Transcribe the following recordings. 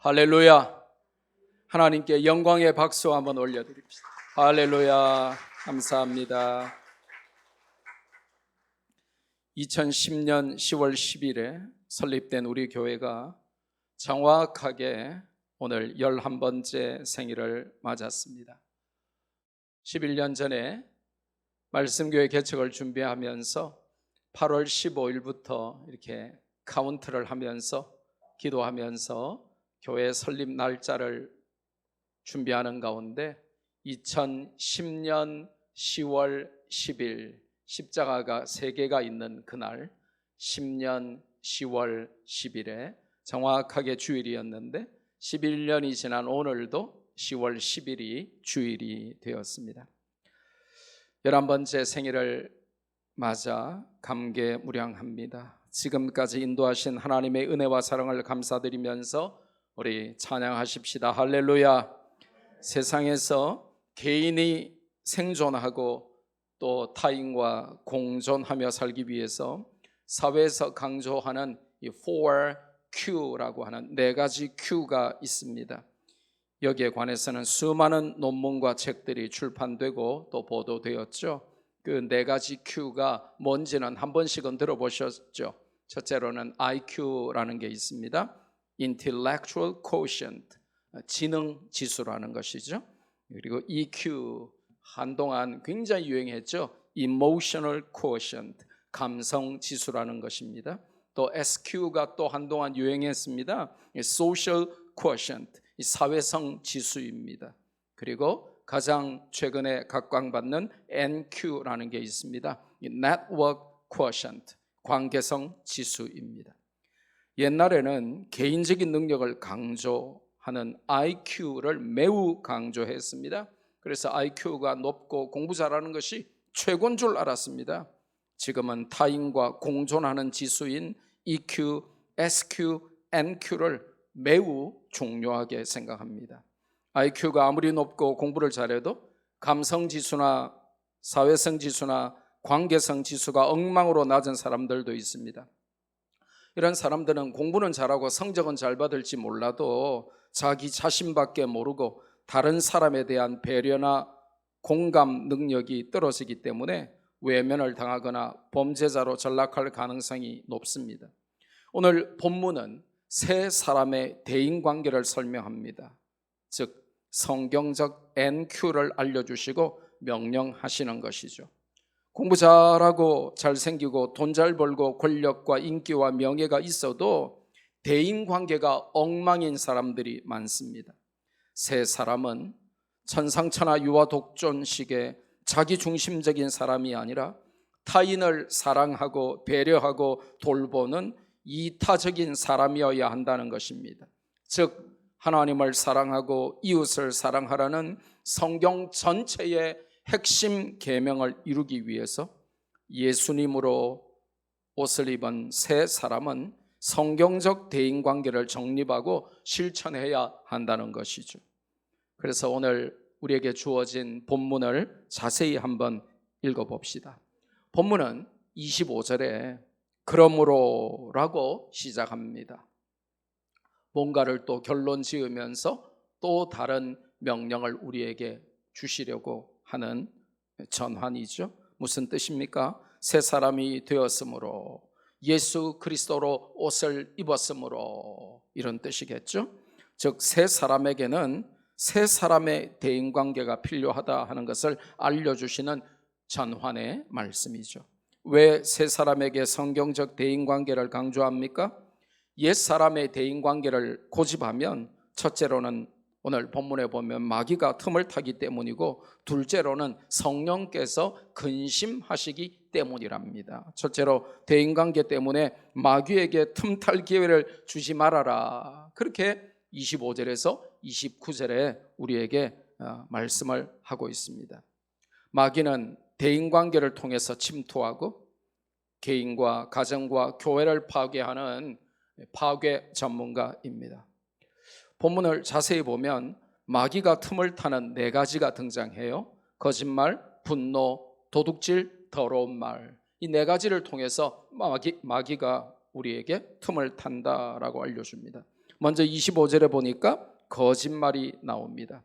할렐루야. 하나님께 영광의 박수 한번 올려드립시다. 할렐루야. 감사합니다. 2010년 10월 10일에 설립된 우리 교회가 정확하게 오늘 11번째 생일을 맞았습니다. 11년 전에 말씀교회 개척을 준비하면서 8월 15일부터 이렇게 카운트를 하면서 기도하면서 교회 설립 날짜를 준비하는 가운데 2010년 10월 10일 십자가가 3개가 있는 그날 10년 10월 10일에 정확하게 주일이었는데 11년이 지난 오늘도 10월 10일이 주일이 되었습니다. 11번째 생일을 맞아 감개무량합니다. 지금까지 인도하신 하나님의 은혜와 사랑을 감사드리면서 우리 찬양하십시다. 할렐루야. 세상에서 개인이 생존하고 또 타인과 공존하며 살기 위해서 사회에서 강조하는 이 4Q라고 하는 4가지 Q가 있습니다. 여기에 관해서는 수많은 논문과 책들이 출판되고 또 보도되었죠. 그 4가지 Q가 뭔지는 한 번씩은 들어보셨죠. 첫째로는 IQ라는 게 있습니다. Intellectual Quotient, 지능 지수라는 것이죠. 그리고 EQ, 한동안 굉장히 유행했죠. Emotional Quotient, 감성 지수라는 것입니다. 또 SQ가 또 한동안 유행했습니다. Social Quotient, 사회성 지수입니다. 그리고 가장 최근에 각광받는 NQ라는 게 있습니다. Network Quotient, 관계성 지수입니다. 옛날에는 개인적인 능력을 강조하는 IQ를 매우 강조했습니다. 그래서 IQ가 높고 공부 잘하는 것이 최고인 줄 알았습니다. 지금은 타인과 공존하는 지수인 EQ, SQ, NQ를 매우 중요하게 생각합니다. IQ가 아무리 높고 공부를 잘해도 감성 지수나 사회성 지수나 관계성 지수가 엉망으로 낮은 사람들도 있습니다. 이런 사람들은 공부는 잘하고 성적은 잘 받을지 몰라도 자기 자신밖에 모르고 다른 사람에 대한 배려나 공감 능력이 떨어지기 때문에 외면을 당하거나 범죄자로 전락할 가능성이 높습니다. 오늘 본문은 세 사람의 대인관계를 설명합니다. 즉 성경적 NQ를 알려주시고 명령하시는 것이죠. 공부 잘하고 잘생기고 돈 잘 벌고 권력과 인기와 명예가 있어도 대인관계가 엉망인 사람들이 많습니다. 세 사람은 천상천하 유아 독존식의 자기중심적인 사람이 아니라 타인을 사랑하고 배려하고 돌보는 이타적인 사람이어야 한다는 것입니다. 즉 하나님을 사랑하고 이웃을 사랑하라는 성경 전체의 핵심 계명을 이루기 위해서 예수님으로 옷을 입은 세 사람은 성경적 대인관계를 정립하고 실천해야 한다는 것이죠. 그래서 오늘 우리에게 주어진 본문을 자세히 한번 읽어봅시다. 본문은 25절에 그러므로라고 시작합니다. 뭔가를 또 결론 지으면서 또 다른 명령을 우리에게 주시려고 하는 전환이죠. 무슨 뜻입니까? 새 사람이 되었으므로, 예수 그리스도로 옷을 입었으므로, 이런 뜻이겠죠. 즉 새 사람에게는 새 사람의 대인관계가 필요하다 하는 것을 알려주시는 전환의 말씀이죠. 왜 새 사람에게 성경적 대인관계를 강조합니까? 옛 사람의 대인관계를 고집하면 첫째로는 오늘 본문에 보면 마귀가 틈을 타기 때문이고, 둘째로는 성령께서 근심하시기 때문이랍니다. 첫째로 대인관계 때문에 마귀에게 틈탈 기회를 주지 말아라, 그렇게 25절에서 29절에 우리에게 말씀을 하고 있습니다. 마귀는 대인관계를 통해서 침투하고 개인과 가정과 교회를 파괴하는 파괴 전문가입니다. 본문을 자세히 보면 마귀가 틈을 타는 4가지가 등장해요. 거짓말, 분노, 도둑질, 더러운 말. 이 4가지를 통해서 마귀가 우리에게 틈을 탄다라고 알려줍니다. 먼저 25절에 보니까 거짓말이 나옵니다.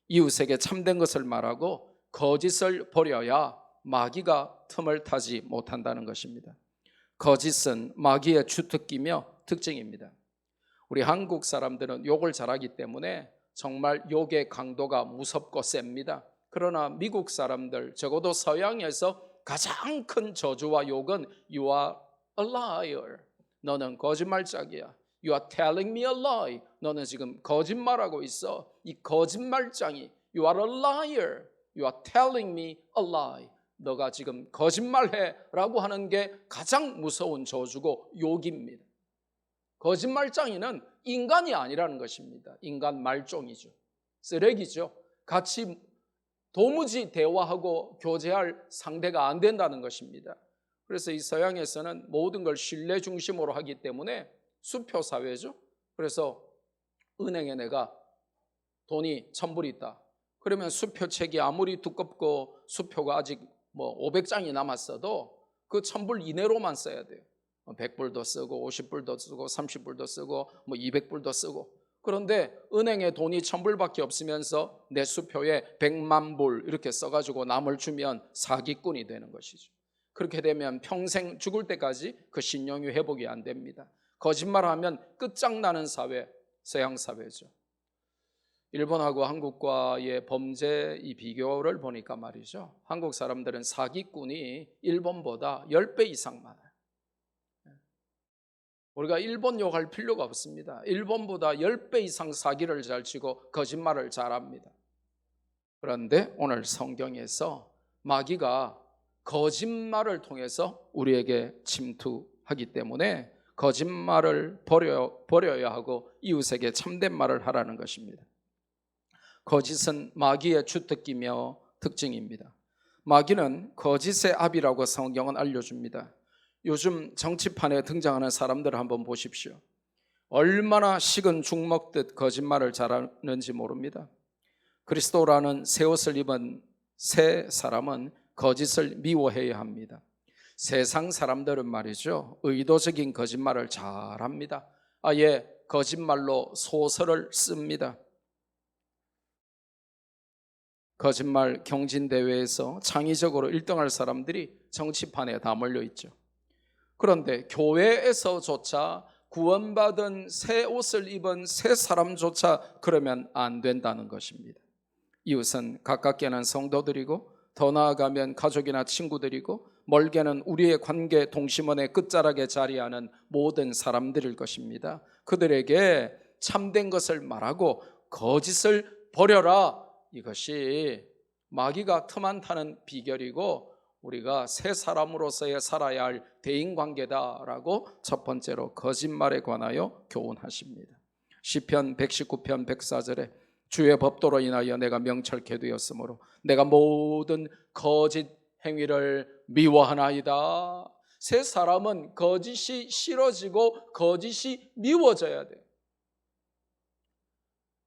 이웃에게 참된 것을 말하고 거짓을 버려야 마귀가 틈을 타지 못한다는 것입니다. 거짓은 마귀의 주특기며 특징입니다. 우리 한국 사람들은 욕을 잘하기 때문에 정말 욕의 강도가 무섭고 셉니다. 그러나 미국 사람들, 적어도 서양에서 가장 큰 저주와 욕은 You are a liar. 너는 거짓말짝이야. You are telling me a lie. 너는 지금 거짓말하고 있어. 이 거짓말장이 You are a liar. You are telling me a lie. 너가 지금 거짓말해 라고 하는 게 가장 무서운 저주고 욕입니다. 거짓말장이는 인간이 아니라는 것입니다. 인간 말종이죠. 쓰레기죠. 같이 도무지 대화하고 교제할 상대가 안 된다는 것입니다. 그래서 이 서양에서는 모든 걸 신뢰 중심으로 하기 때문에 수표 사회죠. 그래서 은행에 내가 돈이 1,000불 있다. 그러면 수표책이 아무리 두껍고 수표가 아직 500장이 남았어도 그 1,000불 이내로만 써야 돼요. 100불도 쓰고 50불도 쓰고 30불도 쓰고 200불도 쓰고. 그런데 은행에 돈이 1,000불밖에 없으면서 내 수표에 100만 불 이렇게 써가지고 남을 주면 사기꾼이 되는 것이죠. 그렇게 되면 평생 죽을 때까지 그 신용이 회복이 안 됩니다. 거짓말하면 끝장나는 사회, 서양 사회죠. 일본하고 한국과의 범죄 이 비교를 보니까 말이죠. 한국 사람들은 사기꾼이 일본보다 10배 이상 많아요. 우리가 일본 욕할 필요가 없습니다. 일본보다 10배 이상 사기를 잘 치고 거짓말을 잘합니다. 그런데 오늘 성경에서 마귀가 거짓말을 통해서 우리에게 침투하기 때문에 거짓말을 버려야 하고 이웃에게 참된 말을 하라는 것입니다. 거짓은 마귀의 주특기며 특징입니다. 마귀는 거짓의 아비라고 성경은 알려줍니다. 요즘 정치판에 등장하는 사람들을 한번 보십시오. 얼마나 식은 죽 먹듯 거짓말을 잘하는지 모릅니다. 그리스도라는 새 옷을 입은 새 사람은 거짓을 미워해야 합니다. 세상 사람들은 말이죠, 의도적인 거짓말을 잘합니다. 아예 거짓말로 소설을 씁니다. 거짓말 경진대회에서 창의적으로 1등할 사람들이 정치판에 다 몰려 있죠. 그런데 교회에서조차 구원받은 새 옷을 입은 새 사람조차 그러면 안 된다는 것입니다. 이웃은 가깝게는 성도들이고 더 나아가면 가족이나 친구들이고 멀게는 우리의 관계 동심원의 끝자락에 자리하는 모든 사람들일 것입니다. 그들에게 참된 것을 말하고 거짓을 버려라. 이것이 마귀가 틈 안 타는 비결이고 우리가 새 사람으로서의 살아야 할 대인관계다라고 첫 번째로 거짓말에 관하여 교훈하십니다. 시편 119편 104절에 주의 법도로 인하여 내가 명철케 되었으므로 내가 모든 거짓 행위를 미워하나이다. 새 사람은 거짓이 싫어지고 거짓이 미워져야 돼요.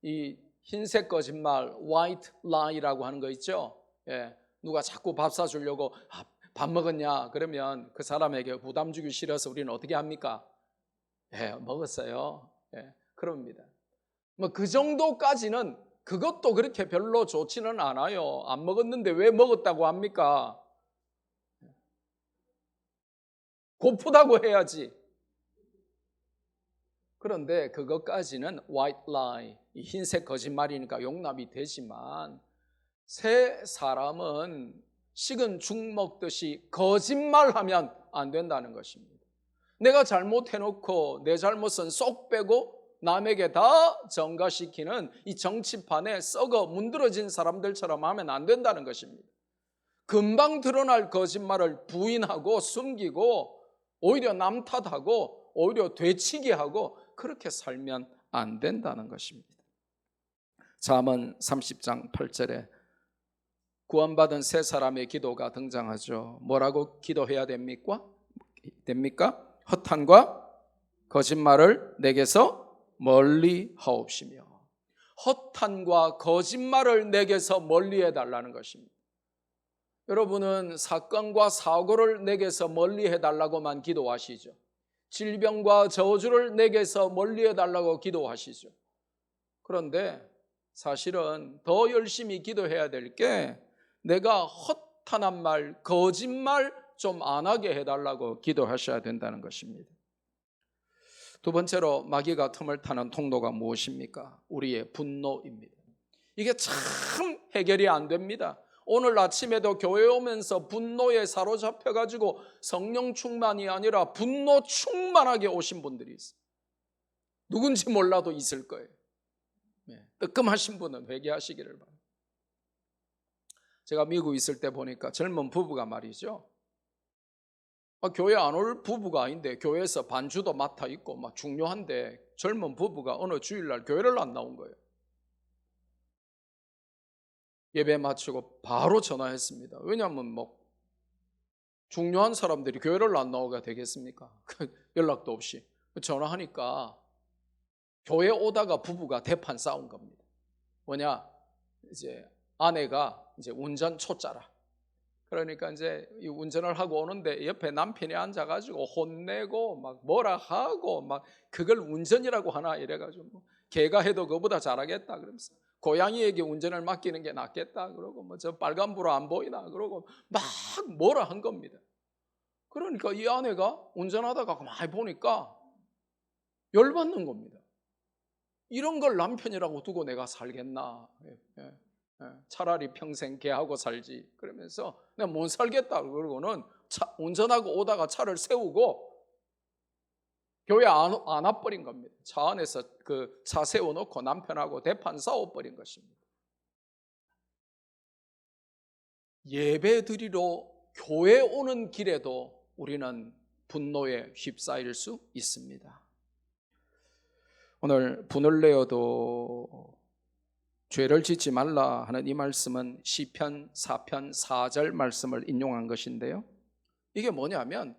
이 흰색 거짓말, white lie라고 하는 거 있죠. 예, 누가 자꾸 밥 사주려고 밥 먹었냐 그러면 그 사람에게 부담 주기 싫어서 우리는 어떻게 합니까? 예, 먹었어요. 예, 그럽니다. 그 정도까지는 그것도 그렇게 별로 좋지는 않아요. 안 먹었는데 왜 먹었다고 합니까? 고프다고 해야지. 그런데 그것까지는 white lie, 흰색 거짓말이니까 용납이 되지만 새 사람은 식은 죽 먹듯이 거짓말하면 안 된다는 것입니다. 내가 잘못해놓고 내 잘못은 쏙 빼고 남에게 다 전가시키는 이 정치판에 썩어 문드러진 사람들처럼 하면 안 된다는 것입니다. 금방 드러날 거짓말을 부인하고 숨기고 오히려 남 탓하고 오히려 되치게 하고 그렇게 살면 안 된다는 것입니다. 잠언 30장 8절에 구원받은 새 사람의 기도가 등장하죠. 뭐라고 기도해야 됩니까? 허탄과 거짓말을 내게서 멀리 하옵시며. 허탄과 거짓말을 내게서 멀리 해달라는 것입니다. 여러분은 사건과 사고를 내게서 멀리 해달라고만 기도하시죠. 질병과 저주를 내게서 멀리해 달라고 기도하시죠. 그런데 사실은 더 열심히 기도해야 될 게 내가 허탄한 말, 거짓말 좀 안 하게 해달라고 기도하셔야 된다는 것입니다. 두 번째로 마귀가 틈을 타는 통로가 무엇입니까? 우리의 분노입니다. 이게 참 해결이 안 됩니다. 오늘 아침에도 교회 오면서 분노에 사로잡혀가지고 성령 충만이 아니라 분노 충만하게 오신 분들이 있어요. 누군지 몰라도 있을 거예요. 뜨끔하신 분은 회개하시기를 바랍니다. 제가 미국에 있을 때 보니까 젊은 부부가 말이죠. 교회 안 올 부부가 아닌데 교회에서 반주도 맡아 있고 막 중요한데 젊은 부부가 어느 주일날 교회를 안 나온 거예요. 예배 마치고 바로 전화했습니다. 왜냐하면 뭐 중요한 사람들이 교회를 안 나오게 되겠습니까? 연락도 없이 전화하니까 교회 오다가 부부가 대판 싸운 겁니다. 뭐냐? 이제 아내가 이제 운전 초짜라. 그러니까 이제 이 운전을 하고 오는데 옆에 남편이 앉아가지고 혼내고 막 뭐라 하고 막 그걸 운전이라고 하나 이래가지고 뭐 걔가 해도 그보다 잘하겠다 그러면서 고양이에게 운전을 맡기는 게 낫겠다 그러고 뭐 저 빨간불 안 보이나 그러고 막 뭐라 한 겁니다. 그러니까 이 아내가 운전하다가 가만히 보니까 열받는 겁니다. 이런 걸 남편이라고 두고 내가 살겠나? 차라리 평생 걔하고 살지. 그러면서 내가 못 살겠다. 그러고는 운전하고 오다가 차를 세우고 교회 안 와버린 겁니다. 차 안에서 그 차 세워놓고 남편하고 대판 싸워버린 것입니다. 예배 드리러 교회 오는 길에도 우리는 분노에 휩싸일 수 있습니다. 오늘 분을 내어도 죄를 짓지 말라 하는 이 말씀은 시편 4편 4절 말씀을 인용한 것인데요. 이게 뭐냐면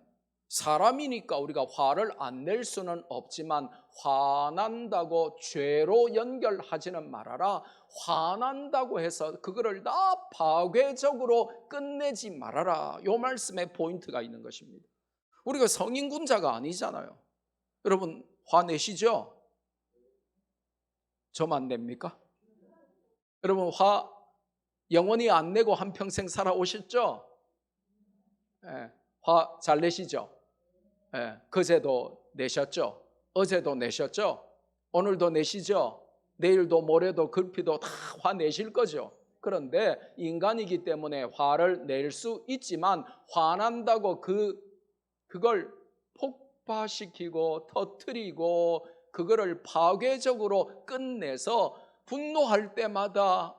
사람이니까 우리가 화를 안 낼 수는 없지만 화난다고 죄로 연결하지는 말아라. 화난다고 해서 그거를 다 파괴적으로 끝내지 말아라. 이 말씀에 포인트가 있는 것입니다. 우리가 성인군자가 아니잖아요. 여러분 화내시죠? 저만 냅니까? 여러분 화 영원히 안 내고 한평생 살아오셨죠? 화 잘 내시죠? 그제도 내셨죠? 어제도 내셨죠? 오늘도 내시죠? 내일도 모레도 글피도 다 화내실 거죠? 그런데 인간이기 때문에 화를 낼 수 있지만 화난다고 그걸 폭파시키고 터뜨리고 그거를 파괴적으로 끝내서 분노할 때마다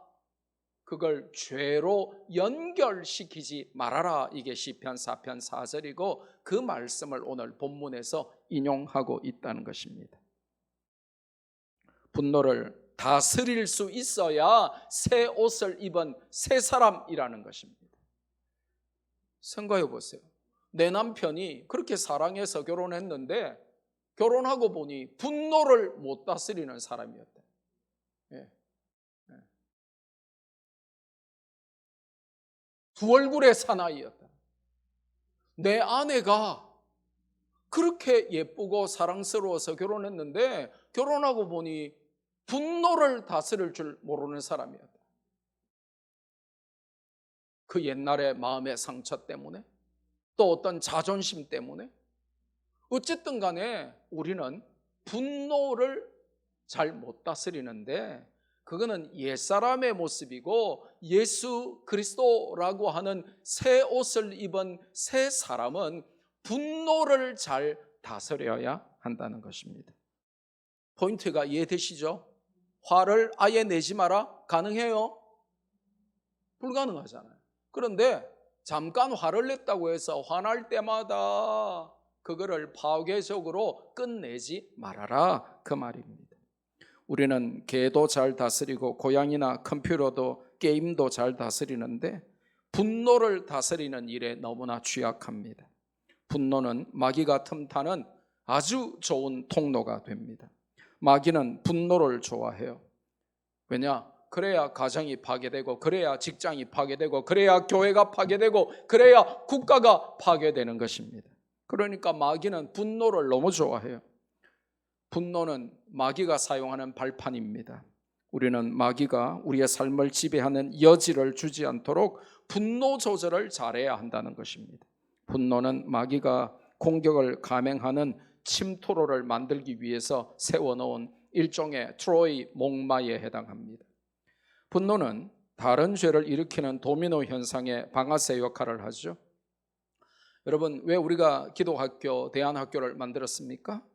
그걸 죄로 연결시키지 말아라. 이게 시편 4편 4절이고 그 말씀을 오늘 본문에서 인용하고 있다는 것입니다. 분노를 다스릴 수 있어야 새 옷을 입은 새 사람이라는 것입니다. 생각해 보세요. 내 남편이 그렇게 사랑해서 결혼했는데 결혼하고 보니 분노를 못 다스리는 사람이었다. 두 얼굴의 사나이였다. 내 아내가 그렇게 예쁘고 사랑스러워서 결혼했는데 결혼하고 보니 분노를 다스릴 줄 모르는 사람이었다. 그 옛날의 마음의 상처 때문에 또 어떤 자존심 때문에 어쨌든 간에 우리는 분노를 잘 못 다스리는데 그거는 옛사람의 모습이고 예수 그리스도라고 하는 새 옷을 입은 새 사람은 분노를 잘 다스려야 한다는 것입니다. 포인트가 이해되시죠? 화를 아예 내지 마라? 가능해요? 불가능하잖아요. 그런데 잠깐 화를 냈다고 해서 화날 때마다 그거를 파괴적으로 끝내지 말아라 그 말입니다. 우리는 개도 잘 다스리고 고양이나 컴퓨터도 게임도 잘 다스리는데 분노를 다스리는 일에 너무나 취약합니다. 분노는 마귀가 틈타는 아주 좋은 통로가 됩니다. 마귀는 분노를 좋아해요. 왜냐? 그래야 가정이 파괴되고 그래야 직장이 파괴되고 그래야 교회가 파괴되고 그래야 국가가 파괴되는 것입니다. 그러니까 마귀는 분노를 너무 좋아해요. 분노는 마귀가 사용하는 발판입니다. 우리는 마귀가 우리의 삶을 지배하는 여지를 주지 않도록 분노 조절을 잘해야 한다는 것입니다. 분노는 마귀가 공격을 감행하는 침투로를 만들기 위해서 세워놓은 일종의 트로이 목마에 해당합니다. 분노는 다른 죄를 일으키는 도미노 현상의 방아쇠 역할을 하죠. 여러분, 왜 우리가 기도학교, 대안학교를 만들었습니까?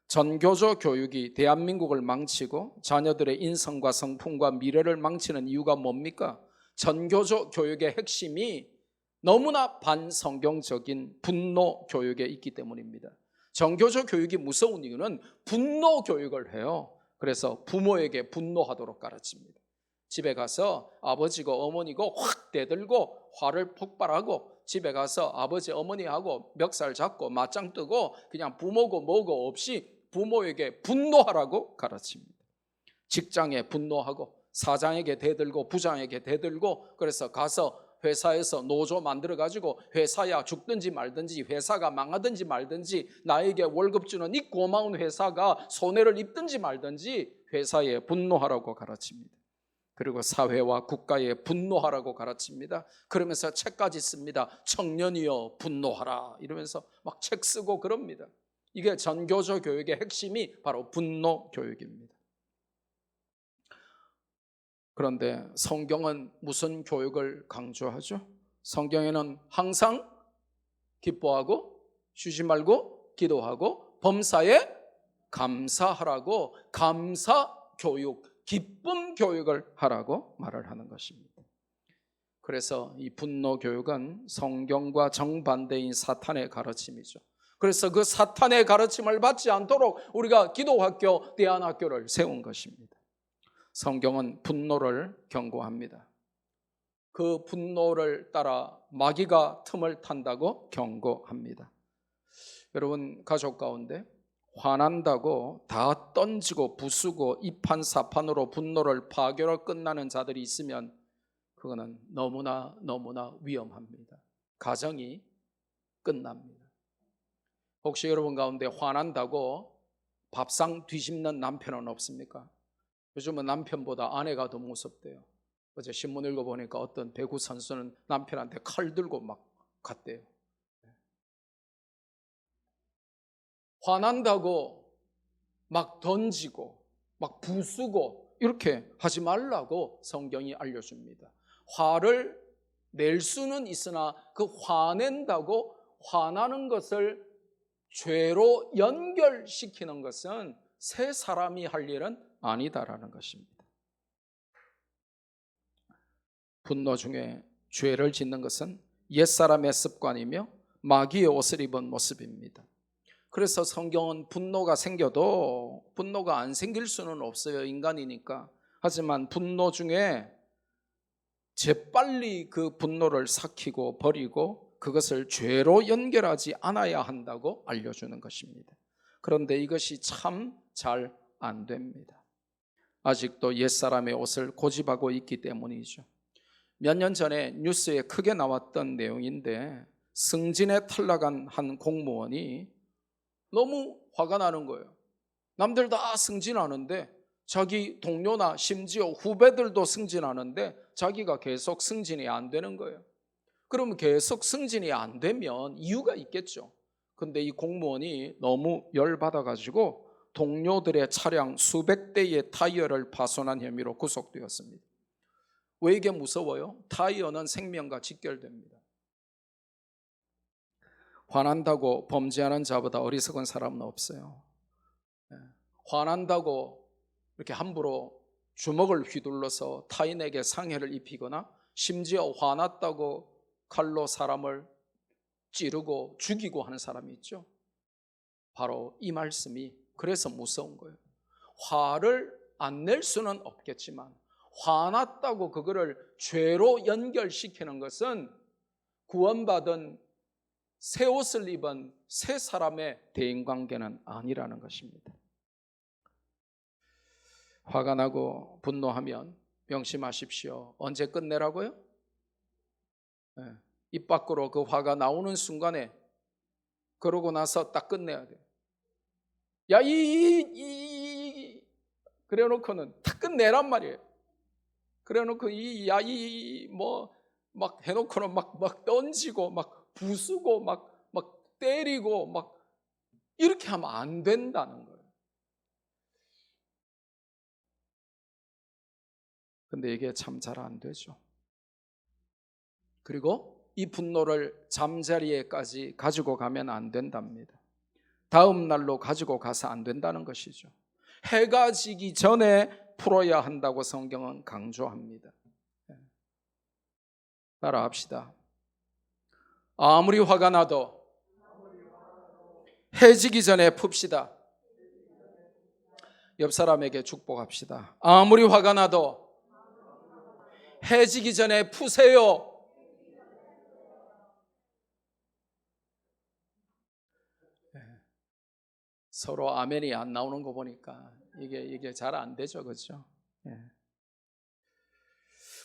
전교조 교육이 대한민국을 망치고 자녀들의 인성과 성품과 미래를 망치는 이유가 뭡니까? 전교조 교육의 핵심이 너무나 반성경적인 분노 교육에 있기 때문입니다. 전교조 교육이 무서운 이유는 분노 교육을 해요. 그래서 부모에게 분노하도록 가르칩니다. 집에 가서 아버지고 어머니고 확 대들고 화를 폭발하고 집에 가서 아버지 어머니하고 멱살 잡고 맞짱 뜨고 그냥 부모고 뭐고 없이 부모에게 분노하라고 가르칩니다. 직장에 분노하고 사장에게 대들고 부장에게 대들고 그래서 가서 회사에서 노조 만들어가지고 회사야 죽든지 말든지 회사가 망하든지 말든지 나에게 월급 주는 이 고마운 회사가 손해를 입든지 말든지 회사에 분노하라고 가르칩니다. 그리고 사회와 국가에 분노하라고 가르칩니다. 그러면서 책까지 씁니다. 청년이여 분노하라 이러면서 막 책 쓰고 그럽니다. 이게 전교조 교육의 핵심이 바로 분노 교육입니다. 그런데 성경은 무슨 교육을 강조하죠? 성경에는 항상 기뻐하고 쉬지 말고 기도하고 범사에 감사하라고 감사 교육, 기쁨 교육을 하라고 말을 하는 것입니다. 그래서 이 분노 교육은 성경과 정반대인 사탄의 가르침이죠. 그래서 그 사탄의 가르침을 받지 않도록 우리가 기도학교, 대안학교를 세운 것입니다. 성경은 분노를 경고합니다. 그 분노를 따라 마귀가 틈을 탄다고 경고합니다. 여러분 가족 가운데 화난다고 다 던지고 부수고 이판사판으로 분노를 파괴로 끝나는 자들이 있으면 그거는 너무나 위험합니다. 가정이 끝납니다. 혹시 여러분 가운데 화난다고 밥상 뒤집는 남편은 없습니까? 요즘은 남편보다 아내가 더 무섭대요. 어제 신문 읽어보니까 어떤 배구 선수는 남편한테 칼 들고 막 갔대요. 화난다고 막 던지고 막 부수고 이렇게 하지 말라고 성경이 알려줍니다. 화를 낼 수는 있으나 그 화낸다고 화나는 것을 죄로 연결시키는 것은 새 사람이 할 일은 아니다라는 것입니다. 분노 중에 죄를 짓는 것은 옛사람의 습관이며 마귀의 옷을 입은 모습입니다. 그래서 성경은 분노가 생겨도 분노가 안 생길 수는 없어요. 인간이니까. 하지만 분노 중에 재빨리 그 분노를 삭히고 버리고 그것을 죄로 연결하지 않아야 한다고 알려주는 것입니다. 그런데 이것이 참 잘 안 됩니다. 아직도 옛사람의 옷을 고집하고 있기 때문이죠. 몇 년 전에 뉴스에 크게 나왔던 내용인데 승진에 탈락한 한 공무원이 너무 화가 나는 거예요. 남들 다 승진하는데 자기 동료나 심지어 후배들도 승진하는데 자기가 계속 승진이 안 되는 거예요. 그러면 계속 승진이 안 되면 이유가 있겠죠. 근데 이 공무원이 너무 열받아가지고 동료들의 차량 수백 대의 타이어를 파손한 혐의로 구속되었습니다. 왜 이게 무서워요? 타이어는 생명과 직결됩니다. 화난다고 범죄하는 자보다 어리석은 사람은 없어요. 화난다고 이렇게 함부로 주먹을 휘둘러서 타인에게 상해를 입히거나 심지어 화났다고 칼로 사람을 찌르고 죽이고 하는 사람이 있죠. 바로 이 말씀이 그래서 무서운 거예요. 화를 안 낼 수는 없겠지만 화났다고 그거를 죄로 연결시키는 것은 구원받은 새 옷을 입은 새 사람의 대인관계는 아니라는 것입니다. 화가 나고 분노하면 명심하십시오. 언제 끝내라고요? 입 밖으로 그 화가 나오는 순간에 그러고 나서 딱 끝내야 돼. 그래 놓고는 딱 끝내란 말이에요. 그래 놓고 막 해놓고는 막 던지고 막 부수고 막 때리고 막 이렇게 하면 안 된다는 거예요. 근데 이게 참 잘 안 되죠. 그리고 이 분노를 잠자리에까지 가지고 가면 안 된답니다. 다음 날로 가지고 가서 안 된다는 것이죠. 해가 지기 전에 풀어야 한다고 성경은 강조합니다. 따라합시다. 아무리 화가 나도 해지기 전에 풉시다. 옆 사람에게 축복합시다. 아무리 화가 나도 해지기 전에 푸세요. 서로 아멘이 안 나오는 거 보니까 이게 잘 안 되죠, 그렇죠?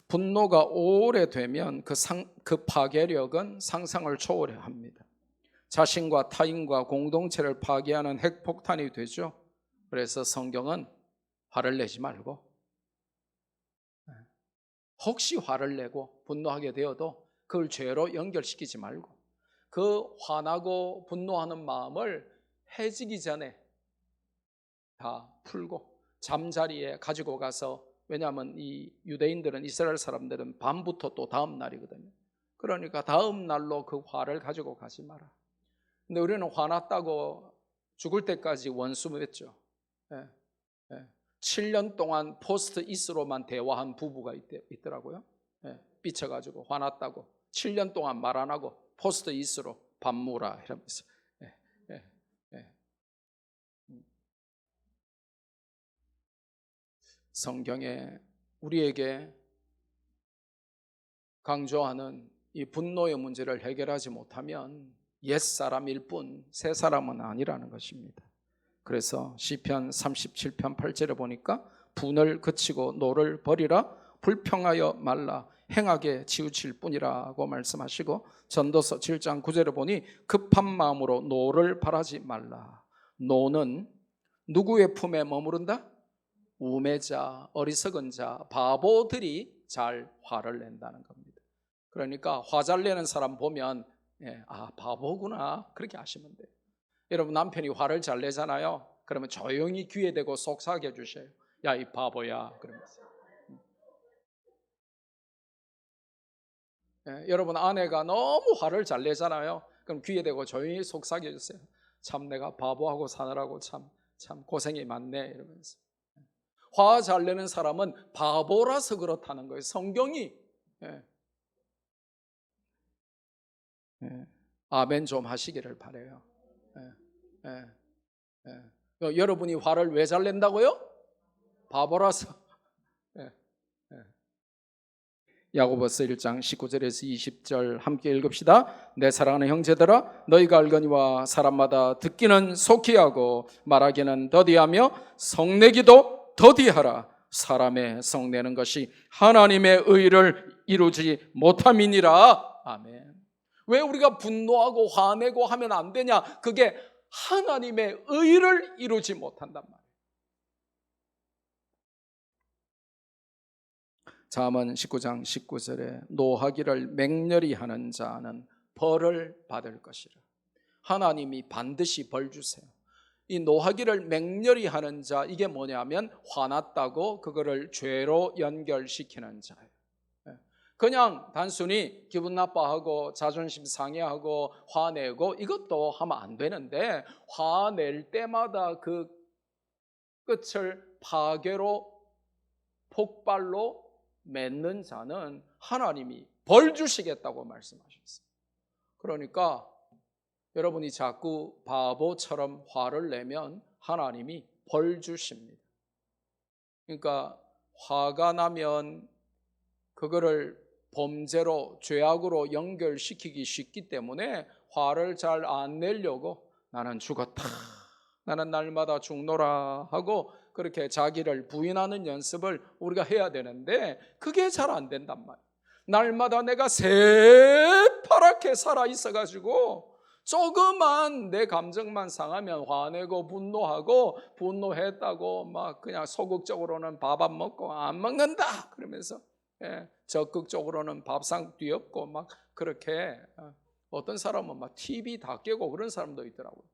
분노가 오래되면 그 파괴력은 상상을 초월합니다. 자신과 타인과 공동체를 파괴하는 핵폭탄이 되죠. 그래서 성경은 화를 내지 말고, 혹시 화를 내고 분노하게 되어도 그걸 죄로 연결시키지 말고, 그 화나고 분노하는 마음을 해지기 전에 다 풀고 잠자리에 가지고 가서, 왜냐하면 이 유대인들은, 이스라엘 사람들은 밤부터 또 다음 날이거든요. 그러니까 다음 날로 그 화를 가지고 가지 마라. 근데 우리는 화났다고 죽을 때까지 원수 맺죠. 7년 동안 포스트 이스로만 대화한 부부가 있더라고요. 삐쳐가지고 화났다고 7년 동안 말 안 하고 포스트 이스로 밥 먹으라 이러면서. 성경에 우리에게 강조하는 이 분노의 문제를 해결하지 못하면 옛사람일 뿐 새사람은 아니라는 것입니다. 그래서 시편 37편 8절에 보니까 분을 그치고 노를 버리라, 불평하여 말라, 행하게 치우칠 뿐이라고 말씀하시고, 전도서 7장 9절에 보니 급한 마음으로 노를 바라지 말라. 노는 누구의 품에 머무른다? 우매자, 어리석은 자, 바보들이 잘 화를 낸다는 겁니다. 그러니까 화 잘 내는 사람 보면 바보구나 그렇게 아시면 돼요. 여러분, 남편이 화를 잘 내잖아요. 그러면 조용히 귀에 대고 속삭여 주셔요. 야, 이 바보야 그러면서. 여러분, 아내가 너무 화를 잘 내잖아요. 그럼 귀에 대고 조용히 속삭여 주세요. 참 내가 바보하고 사느라고 참 고생이 많네 이러면서. 화 잘 내는 사람은 바보라서 그렇다는 거예요. 성경이. 아멘 좀 하시기를 바라요. 여러분이 화를 왜 잘 낸다고요? 바보라서. 야고보서 1장 19절에서 20절 함께 읽읍시다. 내 사랑하는 형제들아, 너희가 알거니와 사람마다 듣기는 속히 하고 말하기는 더디하며 성내기도 더디하라. 사람의 성내는 것이 하나님의 의를 이루지 못함이니라. 아멘. 왜 우리가 분노하고 화내고 하면 안 되냐? 그게 하나님의 의를 이루지 못한단 말이에요. 잠언 19장 19절에 노하기를 맹렬히 하는 자는 벌을 받을 것이라. 하나님이 반드시 벌 주세요. 이 노하기를 맹렬히 하는 자, 이게 뭐냐면 화났다고 그거를 죄로 연결시키는 자예요. 그냥 단순히 기분 나빠하고 자존심 상해하고 화내고 이것도 하면 안 되는데, 화낼 때마다 그 끝을 파괴로, 폭발로 맺는 자는 하나님이 벌 주시겠다고 말씀하셨어요. 그러니까 여러분이 자꾸 바보처럼 화를 내면 하나님이 벌 주십니다. 그러니까 화가 나면 그거를 범죄로, 죄악으로 연결시키기 쉽기 때문에 화를 잘 안 내려고 나는 죽었다, 나는 날마다 죽노라 하고 그렇게 자기를 부인하는 연습을 우리가 해야 되는데 그게 잘 안 된단 말이에요. 날마다 내가 새파랗게 살아 있어가지고 조그만 내 감정만 상하면 화내고 분노하고 분노했다고 막 그냥 소극적으로는 밥 안 먹고 안 먹는다 그러면서 적극적으로는 밥상 뒤엎고 막 그렇게 어떤 사람은 막 TV 다 깨고 그런 사람도 있더라고요.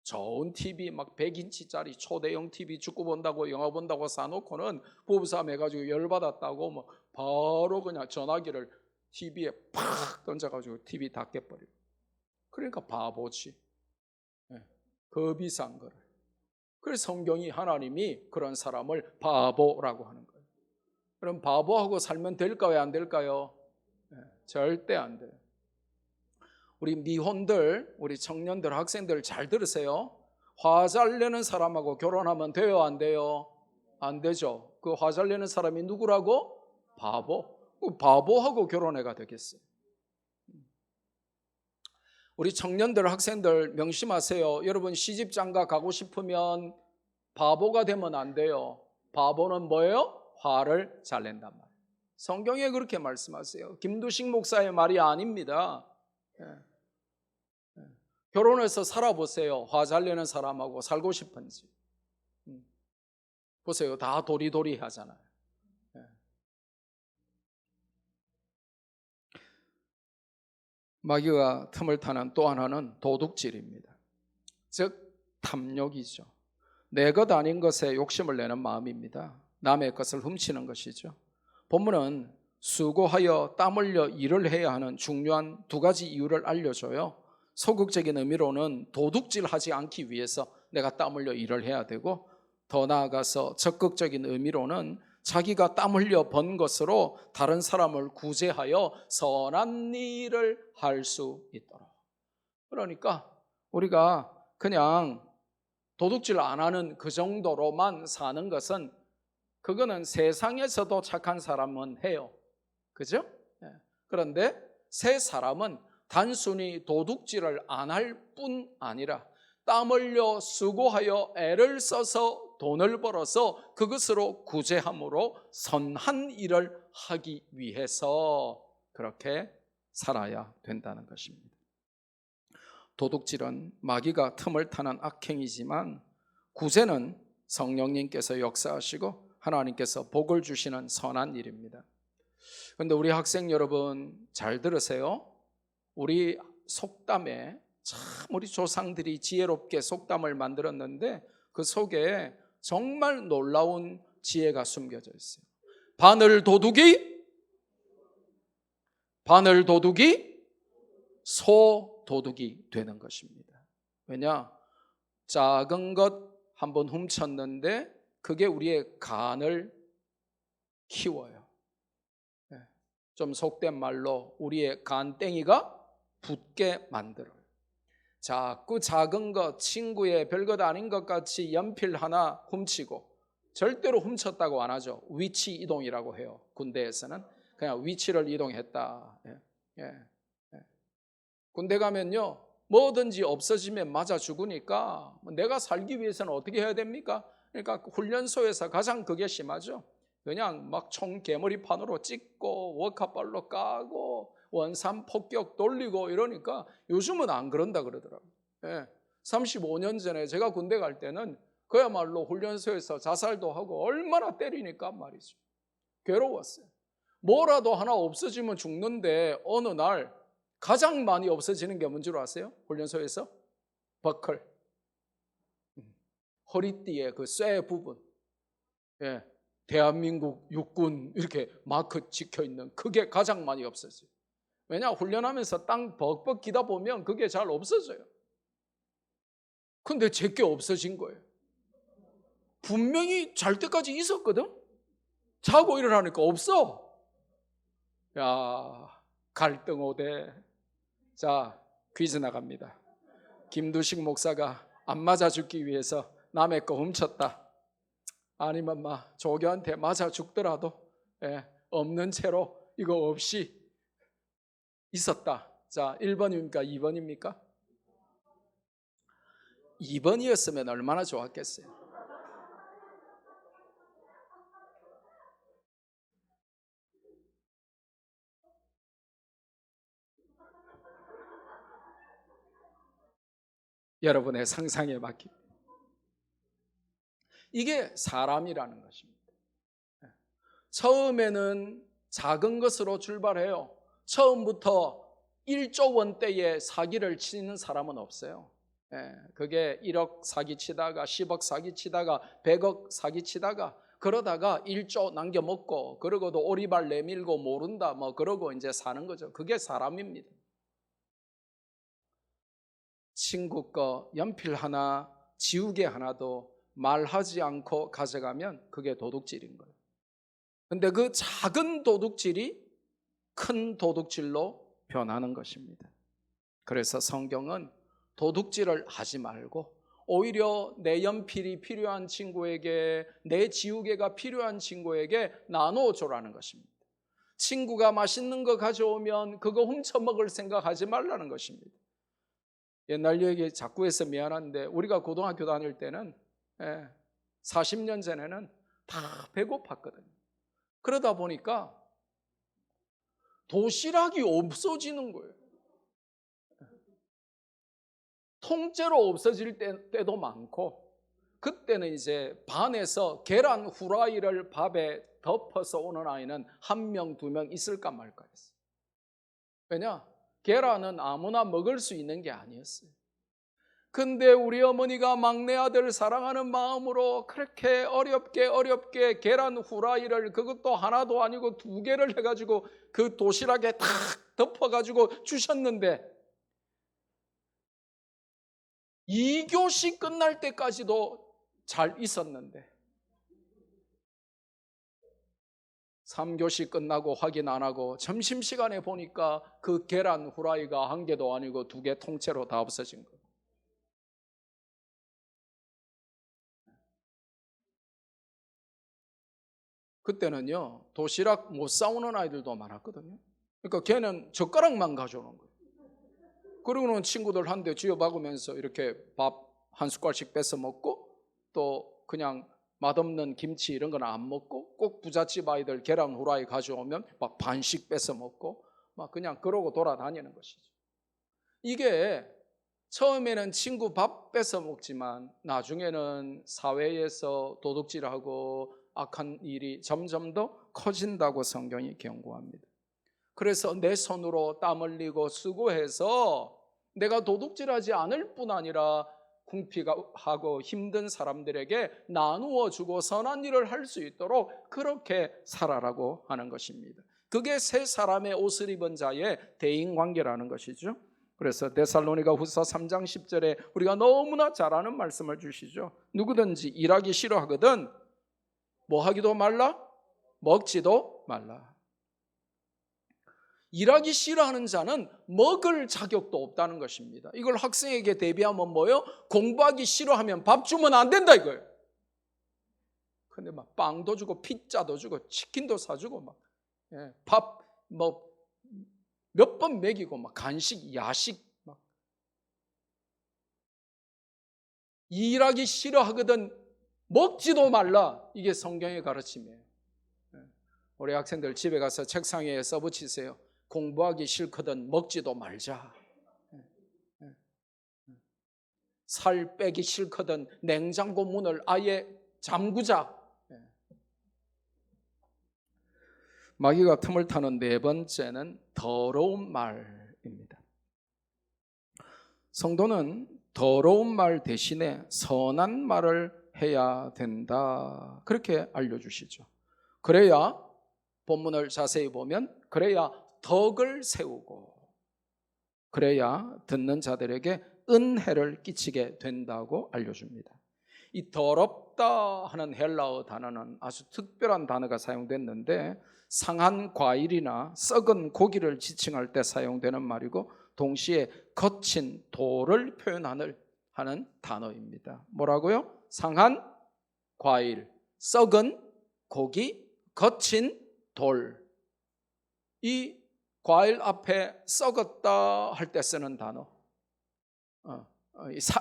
좋은 TV 막 100인치짜리 초대형 TV 축구 본다고 영화 본다고 사놓고는 부부싸움 해가지고 열받았다고 뭐 바로 그냥 전화기를 TV에 팍 던져가지고 TV 다 깨버리고. 그러니까 바보지. 겁이 산 거를. 그래서 성경이 하나님이 그런 사람을 바보라고 하는 거예요. 그럼 바보하고 살면 될까요? 안 될까요? 절대 안 돼요. 우리 미혼들, 우리 청년들, 학생들 잘 들으세요. 화 잘 내는 사람하고 결혼하면 돼요? 안 돼요? 안 되죠. 그 화 잘 내는 사람이 누구라고? 바보. 바보하고 결혼해가 되겠어요. 우리 청년들, 학생들 명심하세요. 여러분 시집장가 가고 싶으면 바보가 되면 안 돼요. 바보는 뭐예요? 화를 잘 낸단 말이에요. 성경에 그렇게 말씀하세요. 김두식 목사의 말이 아닙니다. 결혼해서 살아보세요. 화 잘 내는 사람하고 살고 싶은지. 보세요. 다 도리도리 하잖아요. 마귀가 틈을 타는 또 하나는 도둑질입니다. 즉 탐욕이죠. 내 것 아닌 것에 욕심을 내는 마음입니다. 남의 것을 훔치는 것이죠. 본문은 수고하여 땀 흘려 일을 해야 하는 중요한 두 가지 이유를 알려줘요. 소극적인 의미로는 도둑질하지 않기 위해서 내가 땀 흘려 일을 해야 되고, 더 나아가서 적극적인 의미로는 자기가 땀 흘려 번 것으로 다른 사람을 구제하여 선한 일을 할 수 있도록. 그러니까 우리가 그냥 도둑질 안 하는 그 정도로만 사는 것은, 그거는 세상에서도 착한 사람은 해요. 그죠? 그런데 새 사람은 단순히 도둑질을 안 할 뿐 아니라 땀 흘려 수고하여 애를 써서 돈을 벌어서 그것으로 구제함으로 선한 일을 하기 위해서 그렇게 살아야 된다는 것입니다. 도둑질은 마귀가 틈을 타는 악행이지만 구제는 성령님께서 역사하시고 하나님께서 복을 주시는 선한 일입니다. 그런데 우리 학생 여러분 잘 들으세요. 우리 속담에 참 우리 조상들이 지혜롭게 속담을 만들었는데 그 속에 정말 놀라운 지혜가 숨겨져 있어요. 바늘 도둑이 소 도둑이 되는 것입니다. 왜냐? 작은 것 한번 훔쳤는데 그게 우리의 간을 키워요. 좀 속된 말로 우리의 간땡이가 붓게 만들어요. 자꾸 작은 것, 친구의 별것 아닌 것 같이 연필 하나 훔치고, 절대로 훔쳤다고 안 하죠. 위치 이동이라고 해요. 군대에서는 그냥 위치를 이동했다. 군대 가면요, 뭐든지 없어지면 맞아 죽으니까 내가 살기 위해서는 어떻게 해야 됩니까? 그러니까 훈련소에서 가장 그게 심하죠. 그냥 막 총 개머리판으로 찍고 워카발로 까고 원산 폭격 돌리고 이러니까 요즘은 안 그런다 그러더라고요. 35년 전에 제가 군대 갈 때는 그야말로 훈련소에서 자살도 하고 얼마나 때리니까 말이죠. 괴로웠어요. 뭐라도 하나 없어지면 죽는데 어느 날 가장 많이 없어지는 게 뭔지 아세요? 훈련소에서? 버클, 허리띠에 그 쇠 부분, 대한민국 육군 이렇게 마크 찍혀있는 그게 가장 많이 없어져요. 왜냐? 훈련하면서 땅 벅벅 기다 보면 그게 잘 없어져요. 근데 제게 없어진 거예요. 분명히 잘 때까지 있었거든? 자고 일어나니까 없어. 야, 갈등오대. 자, 퀴즈 나갑니다. 김두식 목사가 안 맞아 죽기 위해서 남의 거 훔쳤다. 아니면 조교한테 맞아 죽더라도 없는 채로 이거 없이 있었다. 자, 1번입니까? 2번입니까? 2번이었으면 얼마나 좋았겠어요. 여러분의 상상에 맡깁니다. 이게 사람이라는 것입니다. 처음에는 작은 것으로 출발해요. 처음부터 1조 원대의 사기를 치는 사람은 없어요. 그게 1억 사기치다가 10억 사기치다가 100억 사기치다가 그러다가 1조 남겨먹고 그러고도 오리발 내밀고 모른다 뭐 그러고 이제 사는 거죠. 그게 사람입니다. 친구 거 연필 하나 지우개 하나도 말하지 않고 가져가면 그게 도둑질인 거예요. 근데 그 작은 도둑질이 큰 도둑질로 변하는 것입니다. 그래서 성경은 도둑질을 하지 말고 오히려 내 연필이 필요한 친구에게, 내 지우개가 필요한 친구에게 나눠줘라는 것입니다. 친구가 맛있는 거 가져오면 그거 훔쳐먹을 생각하지 말라는 것입니다. 옛날 얘기 자꾸 해서 미안한데 우리가 고등학교 다닐 때는 40년 전에는 다 배고팠거든요. 그러다 보니까 도시락이 없어지는 거예요. 통째로 없어질 때도 많고, 그때는 이제 반에서 계란 후라이를 밥에 덮어서 오는 아이는 1명, 2명 있을까 말까 했어요. 왜냐? 계란은 아무나 먹을 수 있는 게 아니었어요. 근데 우리 어머니가 막내 아들 사랑하는 마음으로 그렇게 어렵게 계란 후라이를, 그것도 하나도 아니고 2개를 해가지고 그 도시락에 탁 덮어가지고 주셨는데 2교시 끝날 때까지도 잘 있었는데 3교시 끝나고 확인 안 하고 점심시간에 보니까 그 계란 후라이가 1개도 아니고 2개 통째로 다 없어진 거예요. 그때는요, 도시락 못 싸우는 아이들도 많았거든요. 그러니까 걔는 젓가락만 가져오는 거예요. 그러고는 친구들한테 쥐어박으면서 이렇게 밥 한 숟갈씩 뺏어 먹고, 또 그냥 맛없는 김치 이런 건 안 먹고, 꼭 부잣집 아이들 계란 후라이 가져오면 막 반씩 뺏어 먹고 막 그냥 그러고 돌아다니는 것이죠. 이게 처음에는 친구 밥 뺏어 먹지만 나중에는 사회에서 도둑질하고 악한 일이 점점 더 커진다고 성경이 경고합니다. 그래서 내 손으로 땀 흘리고 수고해서 내가 도둑질하지 않을 뿐 아니라 궁핍하고 힘든 사람들에게 나누어 주고 선한 일을 할 수 있도록 그렇게 살아라고 하는 것입니다. 그게 새 사람의 옷을 입은 자의 대인관계라는 것이죠. 그래서 데살로니가 후서 3장 10절에 우리가 너무나 잘 아는 말씀을 주시죠. 누구든지 일하기 싫어하거든 뭐 하기도 말라? 먹지도 말라. 일하기 싫어하는 자는 먹을 자격도 없다는 것입니다. 이걸 학생에게 대비하면 뭐예요? 공부하기 싫어하면 밥 주면 안 된다 이거예요. 근데 막 빵도 주고 피자도 주고 치킨도 사주고 막 밥 뭐 몇 번 먹이고 막 간식, 야식 막 일하기 싫어하거든 먹지도 말라. 이게 성경의 가르침이에요. 우리 학생들 집에 가서 책상 위에 써붙이세요. 공부하기 싫거든 먹지도 말자. 살 빼기 싫거든 냉장고 문을 아예 잠그자. 마귀가 틈을 타는 4번째는 더러운 말입니다. 성도는 더러운 말 대신에 선한 말을 해야 된다. 그렇게 알려주시죠. 그래야 본문을 자세히 보면 그래야 덕을 세우고 그래야 듣는 자들에게 은혜를 끼치게 된다고 알려줍니다. 이 더럽다 하는 헬라어 단어는 아주 특별한 단어가 사용됐는데 상한 과일이나 썩은 고기를 지칭할 때 사용되는 말이고 동시에 거친 돌을 표현하는 단어입니다. 뭐라고요? 상한 과일, 썩은 고기, 거친 돌. 이 과일 앞에 썩었다 할 때 쓰는 단어,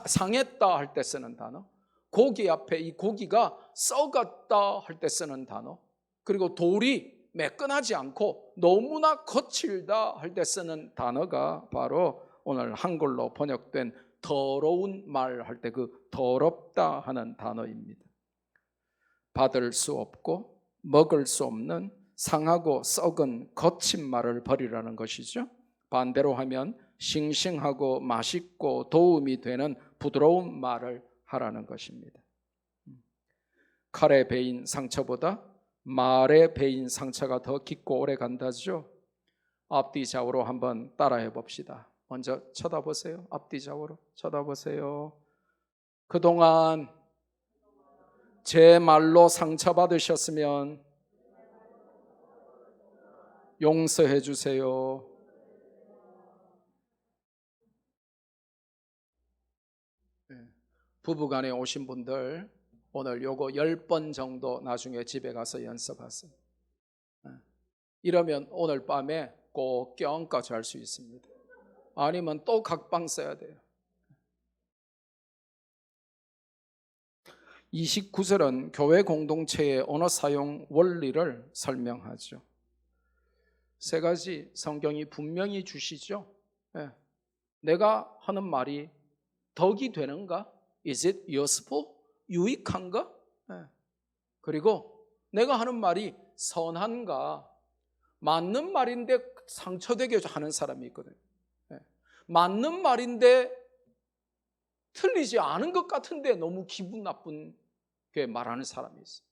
상했다 할 때 쓰는 단어, 고기 앞에 이 고기가 썩었다 할 때 쓰는 단어, 그리고 돌이 매끈하지 않고 너무나 거칠다 할 때 쓰는 단어가 바로 오늘 한글로 번역된 더러운 말 할 때 그 더럽다 하는 단어입니다. 받을 수 없고 먹을 수 없는 상하고 썩은 거친 말을 버리라는 것이죠. 반대로 하면 싱싱하고 맛있고 도움이 되는 부드러운 말을 하라는 것입니다. 칼에 베인 상처보다 말에 베인 상처가 더 깊고 오래 간다죠. 앞뒤 좌우로 한번 따라해 봅시다. 먼저 쳐다보세요. 앞뒤 좌우로 쳐다보세요. 그동안 제 말로 상처받으셨으면 용서해 주세요. 부부간에 오신 분들 오늘 요거 10번 정도 나중에 집에 가서 연습하세요. 이러면 오늘 밤에 꼭 껴안고 잘 수 있습니다. 아니면 또 각방 써야 돼요. 29절은 교회 공동체의 언어 사용 원리를 설명하죠. 세 가지 성경이 분명히 주시죠. 내가 하는 말이 덕이 되는가? Is it useful? 유익한가? 그리고 내가 하는 말이 선한가? 맞는 말인데 상처되게 하는 사람이 있거든요. 맞는 말인데 틀리지 않은 것 같은데 너무 기분 나쁘게 말하는 사람이 있어요.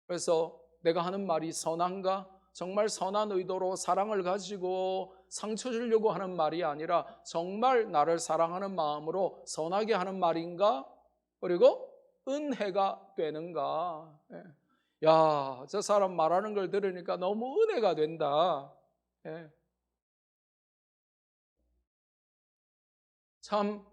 그래서 내가 하는 말이 선한가? 정말 선한 의도로 사랑을 가지고 상처 주려고 하는 말이 아니라 정말 나를 사랑하는 마음으로 선하게 하는 말인가? 그리고 은혜가 되는가? 야, 저 사람 말하는 걸 들으니까 너무 은혜가 된다. 참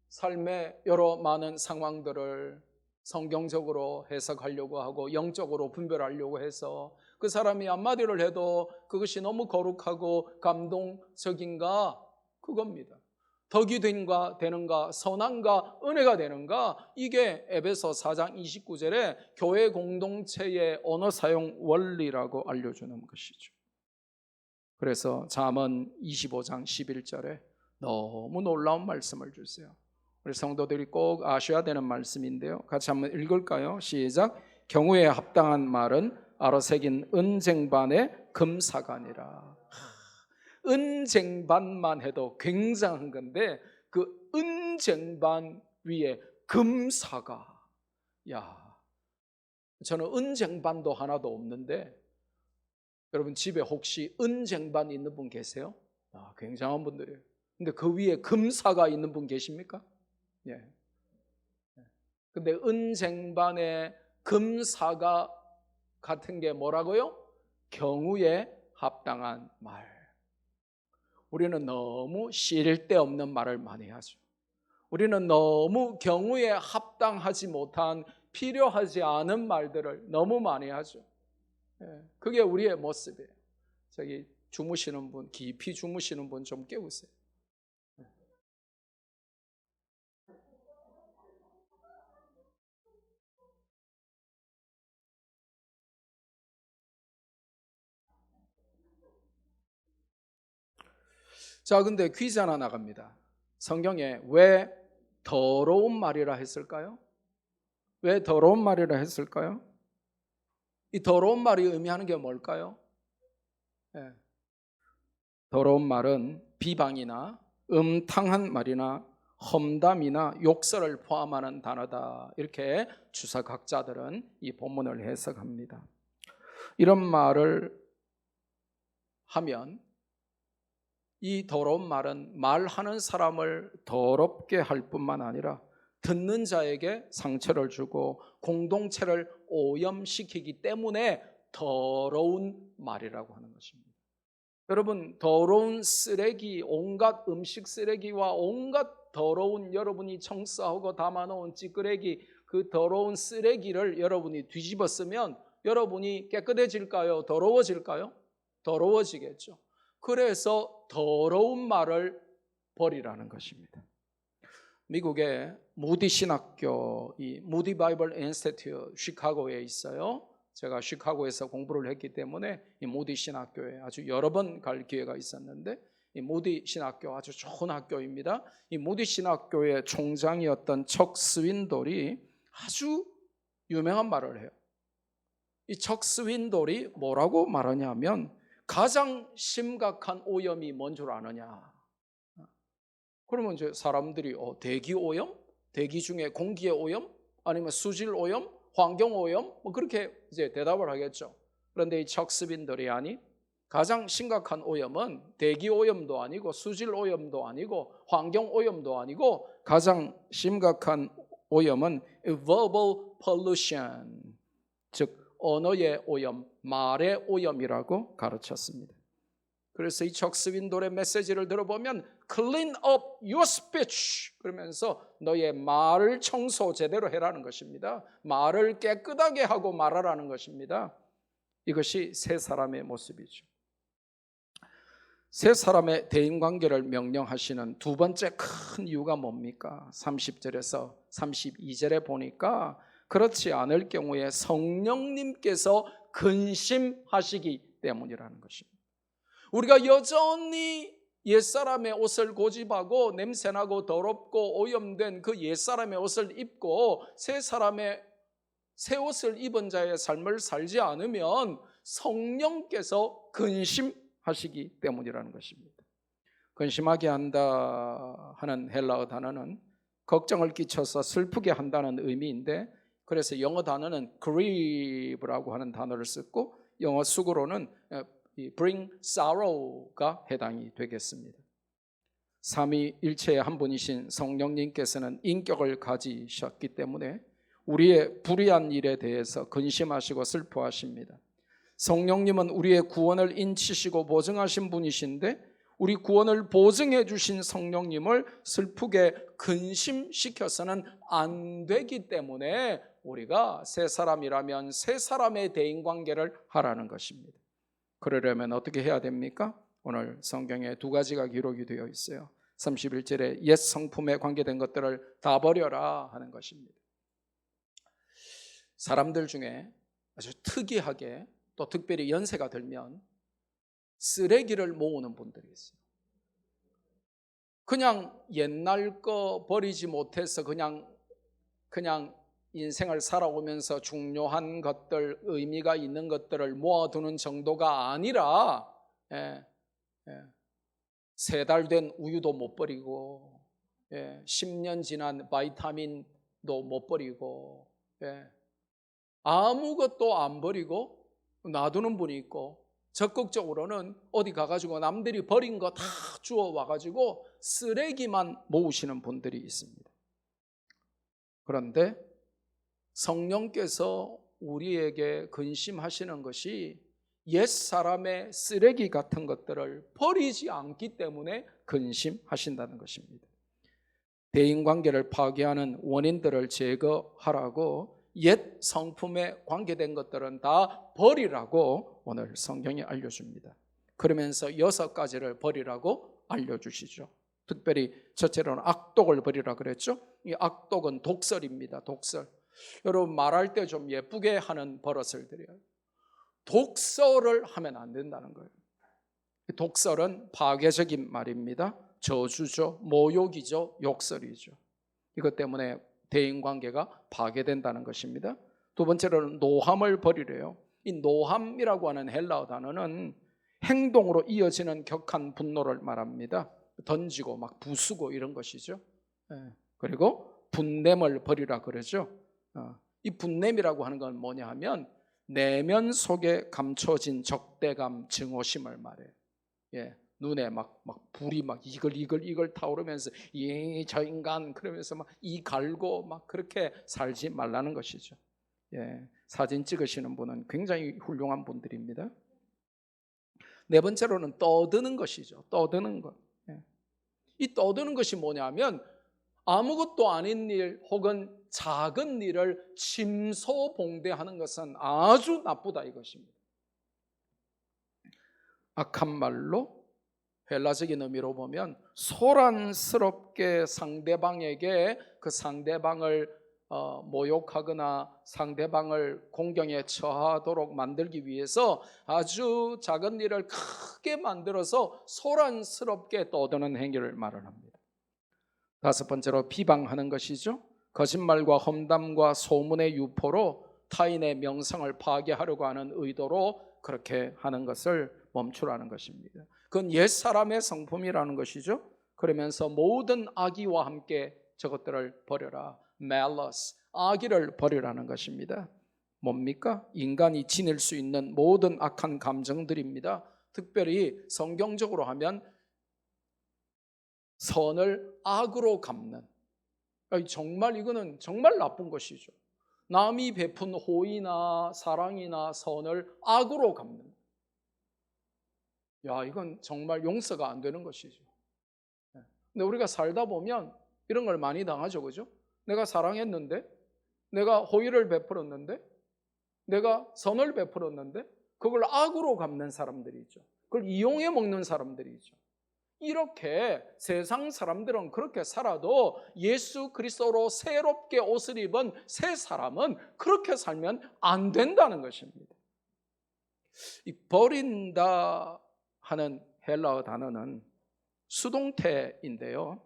삶의 여러 많은 상황들을 성경적으로 해석하려고 하고 영적으로 분별하려고 해서 그 사람이 한마디를 해도 그것이 너무 거룩하고 감동적인가? 그겁니다. 덕이 되는가? 선한가? 은혜가 되는가? 이게 에베소 4장 29절에 교회 공동체의 언어 사용 원리라고 알려주는 것이죠. 그래서 잠언 25장 11절에 너무 놀라운 말씀을 주세요. 우리 성도들이 꼭 아셔야 되는 말씀인데요. 같이 한번 읽을까요? 시작. 경우에 합당한 말은 아로새긴 은쟁반의 금사가니라. 은쟁반만 해도 굉장한 건데 그 은쟁반 위에 금사가. 야, 저는 은쟁반도 하나도 없는데 여러분 집에 혹시 은쟁반 있는 분 계세요? 굉장한 분들이에요. 근데 그 위에 금사가 있는 분 계십니까? 예. 근데 은쟁반에 금사가 같은 게 뭐라고요? 경우에 합당한 말. 우리는 너무 쓸데없는 말을 많이 하죠. 우리는 너무 경우에 합당하지 못한 필요하지 않은 말들을 너무 많이 하죠. 그게 우리의 모습이에요. 저기 주무시는 분, 깊이 주무시는 분 좀 깨우세요. 자, 근데 퀴즈 하나 나갑니다. 성경에 왜 더러운 말이라 했을까요? 왜 더러운 말이라 했을까요? 이 더러운 말이 의미하는 게 뭘까요? 더러운 말은 비방이나 음탕한 말이나 험담이나 욕설을 포함하는 단어다. 이렇게 주석학자들은 이 본문을 해석합니다. 이런 말을 하면 이 더러운 말은 말하는 사람을 더럽게 할 뿐만 아니라 듣는 자에게 상처를 주고 공동체를 오염시키기 때문에 더러운 말이라고 하는 것입니다. 여러분, 더러운 쓰레기, 온갖 음식 쓰레기와 온갖 더러운 여러분이 청소하고 담아놓은 찌끄레기, 그 더러운 쓰레기를 여러분이 뒤집어 쓰면 여러분이 깨끗해질까요? 더러워질까요? 더러워지겠죠. 그래서 더러운 말을 버리라는 것입니다. 미국의 무디 신학교, 이 무디 바이블 인스티튜트 시카고에 있어요. 제가 시카고에서 공부를 했기 때문에 이 무디 신학교에 아주 여러 번 갈 기회가 있었는데 이 무디 신학교 아주 좋은 학교입니다. 이 무디 신학교의 총장이었던 척 스윈돌이 아주 유명한 말을 해요. 이 척 스윈돌이 뭐라고 말하냐면 가장 심각한 오염이 뭔 줄 아느냐. 그러면 이제 사람들이 대기 오염? 대기 중에 공기의 오염? 아니면 수질 오염? 환경 오염? 뭐 그렇게 이제 대답을 하겠죠. 그런데 이 척 스윈돌이 아니 가장 심각한 오염은 대기 오염도 아니고 수질 오염도 아니고 환경 오염도 아니고 가장 심각한 오염은 verbal pollution, 즉 언어의 오염, 말의 오염이라고 가르쳤습니다. 그래서 이 척 스윈돌의 메시지를 들어보면 clean up your speech 그러면서 너의 말을 청소 제대로 해라는 것입니다. 말을 깨끗하게 하고 말하라는 것입니다. 이것이 세 사람의 모습이죠. 세 사람의 대인관계를 명령하시는 두 번째 큰 이유가 뭡니까? 30절에서 32절에 보니까 그렇지 않을 경우에 성령님께서 근심하시기 때문이라는 것입니다. 우리가 여전히 옛사람의 옷을 고집하고 냄새나고 더럽고 오염된 그 옛사람의 옷을 입고 새 옷을 입은 자의 삶을 살지 않으면 성령께서 근심하시기 때문이라는 것입니다. 근심하게 한다 하는 헬라어 단어는 걱정을 끼쳐서 슬프게 한다는 의미인데 그래서 영어 단어는 grieve라고 하는 단어를 쓰고 영어 숙어로는 bring sorrow가 해당이 되겠습니다. 삼위일체의 한 분이신 성령님께서는 인격을 가지셨기 때문에 우리의 불의한 일에 대해서 근심하시고 슬퍼하십니다. 성령님은 우리의 구원을 인치시고 보증하신 분이신데 우리 구원을 보증해 주신 성령님을 슬프게 근심시켜서는 안 되기 때문에 우리가 새 사람이라면 새 사람의 대인관계를 하라는 것입니다. 그러려면 어떻게 해야 됩니까? 오늘 성경에 두 가지가 기록이 되어 있어요. 31절에 옛 성품에 관계된 것들을 다 버려라 하는 것입니다. 사람들 중에 아주 특이하게 또 특별히 연세가 들면 쓰레기를 모으는 분들이 있어요. 그냥 옛날 거 버리지 못해서 그냥 인생을 살아오면서 중요한 것들, 의미가 있는 것들을 모아두는 정도가 아니라 3달 된 우유도 못 버리고 10년 지난 바이타민도 못 버리고 아무것도 안 버리고 놔두는 분이 있고 적극적으로는 어디 가가지고 남들이 버린 거 다 주워 와가지고 쓰레기만 모으시는 분들이 있습니다. 그런데 성령께서 우리에게 근심하시는 것이 옛사람의 쓰레기 같은 것들을 버리지 않기 때문에 근심하신다는 것입니다. 대인관계를 파괴하는 원인들을 제거하라고 옛 성품에 관계된 것들은 다 버리라고 오늘 성경이 알려줍니다. 그러면서 6가지를 버리라고 알려주시죠. 특별히 첫째로는 악독을 버리라 그랬죠. 이 악독은 독설입니다. 독설. 여러분 말할 때 좀 예쁘게 하는 버릇을 들여요. 독설을 하면 안 된다는 거예요. 독설은 파괴적인 말입니다. 저주죠, 모욕이죠, 욕설이죠. 이것 때문에 대인관계가 파괴된다는 것입니다. 두 번째로는 노함을 버리래요. 이 노함이라고 하는 헬라어 단어는 행동으로 이어지는 격한 분노를 말합니다. 던지고 막 부수고 이런 것이죠. 그리고 분냄을 버리라 그러죠. 이 분냄이라고 하는 건 뭐냐 하면 내면 속에 감춰진 적대감, 증오심을 말해요. 눈에 막 불이 막 이글 타오르면서 저 인간 그러면서 막 이 갈고 막 그렇게 살지 말라는 것이죠. 사진 찍으시는 분은 굉장히 훌륭한 분들입니다. 네 번째로는 떠드는 것이죠. 떠드는 것. 이 떠드는 것이 뭐냐면 아무것도 아닌 일 혹은 작은 일을 침소봉대하는 것은 아주 나쁘다 이것입니다. 악한 말로 헬라적인 의미로 보면 소란스럽게 상대방에게 그 상대방을 모욕하거나 상대방을 공경에 처하도록 만들기 위해서 아주 작은 일을 크게 만들어서 소란스럽게 떠드는 행위를 말을 합니다. 다섯 번째로 비방하는 것이죠. 거짓말과 험담과 소문의 유포로 타인의 명성을 파괴하려고 하는 의도로 그렇게 하는 것을 멈추라는 것입니다. 그건 옛사람의 성품이라는 것이죠. 그러면서 모든 악의와 함께 저것들을 버려라. malice, 악의를 버리라는 것입니다. 뭡니까? 인간이 지닐 수 있는 모든 악한 감정들입니다. 특별히 성경적으로 하면 선을 악으로 갚는, 정말 이거는 정말 나쁜 것이죠. 남이 베푼 호의나 사랑이나 선을 악으로 갚는, 이건 정말 용서가 안 되는 것이죠. 근데 우리가 살다 보면 이런 걸 많이 당하죠, 그죠? 내가 사랑했는데, 내가 호의를 베풀었는데, 내가 선을 베풀었는데 그걸 악으로 갚는 사람들이 있죠. 그걸 이용해 먹는 사람들이 있죠. 이렇게 세상 사람들은 그렇게 살아도 예수 그리스도로 새롭게 옷을 입은 새 사람은 그렇게 살면 안 된다는 것입니다. 이 버린다 하는 헬라어 단어는 수동태인데요.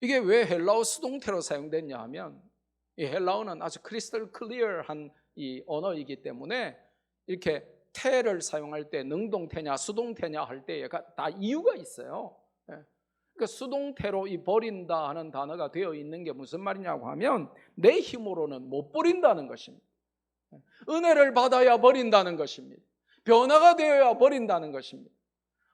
이게 왜 헬라어 수동태로 사용됐냐 하면 이 헬라어는 아주 크리스탈 클리어한 이 언어이기 때문에 이렇게 태를 사용할 때 능동태냐 수동태냐 할 때 다 이유가 있어요. 그러니까 수동태로 이 버린다 하는 단어가 되어 있는 게 무슨 말이냐고 하면 내 힘으로는 못 버린다는 것입니다. 은혜를 받아야 버린다는 것입니다. 변화가 되어야 버린다는 것입니다.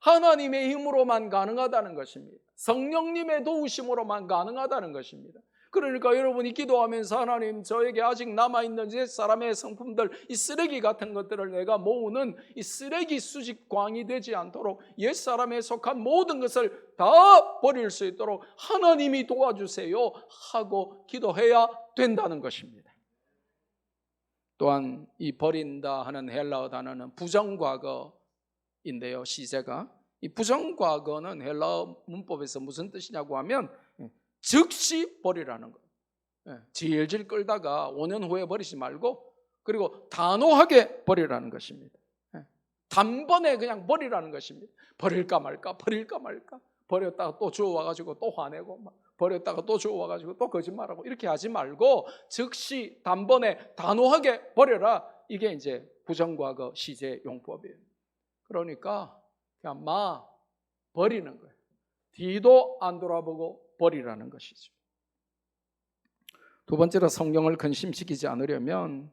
하나님의 힘으로만 가능하다는 것입니다. 성령님의 도우심으로만 가능하다는 것입니다. 그러니까 여러분이 기도하면서 하나님, 저에게 아직 남아있는 옛사람의 성품들, 이 쓰레기 같은 것들을 내가 모으는 이 쓰레기 수집광이 되지 않도록 옛사람에 속한 모든 것을 다 버릴 수 있도록 하나님이 도와주세요 하고 기도해야 된다는 것입니다. 또한 이 버린다 하는 헬라어 단어는 부정과거인데요. 시제가 이 부정과거는 헬라어 문법에서 무슨 뜻이냐고 하면 즉시 버리라는 거예요. 질질 끌다가 5년 후에 버리지 말고 그리고 단호하게 버리라는 것입니다. 단번에 그냥 버리라는 것입니다. 버릴까 말까 버릴까 말까, 버렸다가 또 주워와가지고 또 화내고, 버렸다가 또 주워와가지고 또 거짓말하고, 이렇게 하지 말고 즉시 단번에 단호하게 버려라. 이게 이제 부정과거 시제 용법이에요. 그러니까 그냥 버리는 거예요. 뒤도 안 돌아보고 버리라는 것이죠. 두 번째로 성경을 근심시키지 않으려면